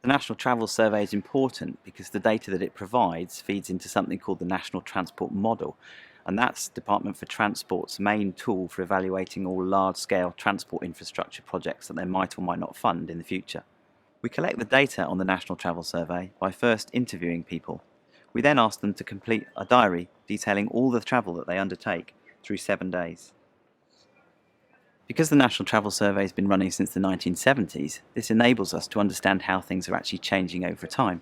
The National Travel Survey is important because the data that it provides feeds into something called the National Transport Model, and that's Department for Transport's main tool for evaluating all large-scale transport infrastructure projects that they might or might not fund in the future. We collect the data on the National Travel Survey by first interviewing people. We then ask them to complete a diary detailing all the travel that they undertake through 7 days. Because the National Travel Survey has been running since the 1970s, this enables us to understand how things are actually changing over time.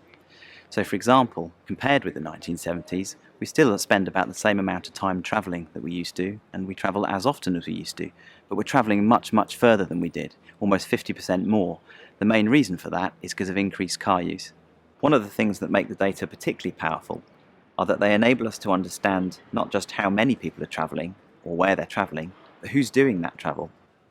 So, for example, compared with the 1970s, we still spend about the same amount of time travelling that we used to, and we travel as often as we used to, but we're travelling much, much further than we did, almost 50% more. The main reason for that is because of increased car use. One of the things that make the data particularly powerful are that they enable us to understand not just how many people are travelling, or where they're travelling, but who's doing that travel.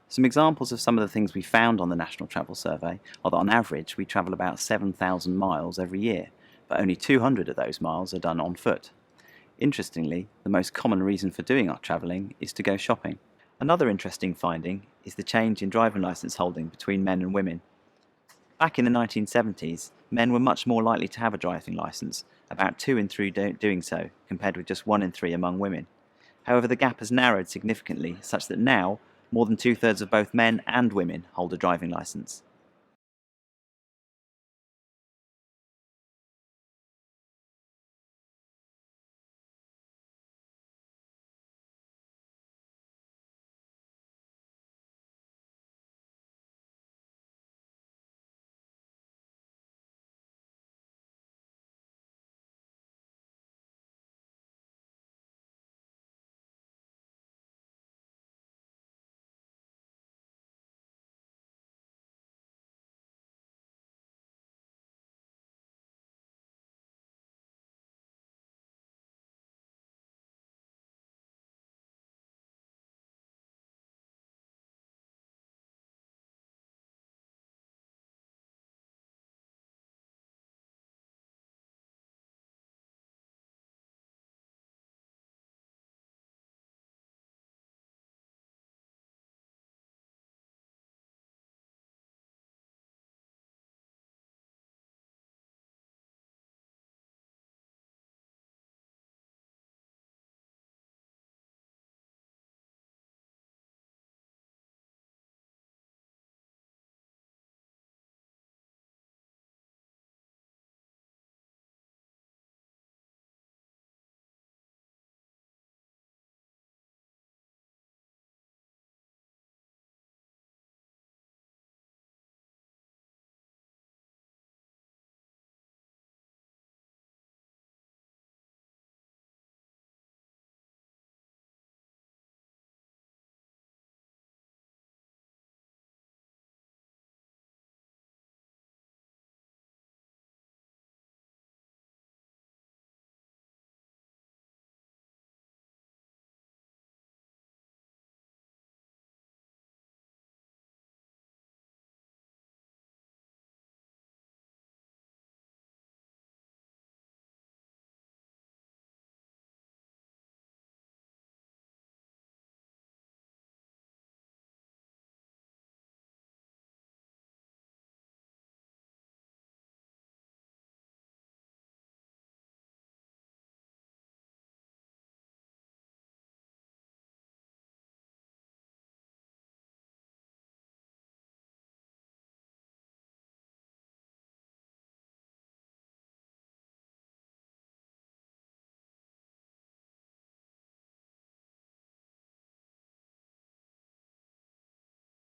Some examples of some of the things we found on the National Travel Survey are that on average we travel about 7,000 miles every year, but only 200 of those miles are done on foot. Interestingly, the most common reason for doing our travelling is to go shopping. Another interesting finding is the change in driving licence holding between men and women. Back in the 1970s, men were much more likely to have a driving licence, about 2 in 3 doing so, compared with just 1 in 3 among women. However, the gap has narrowed significantly, such that now more than 2/3 of both men and women hold a driving licence.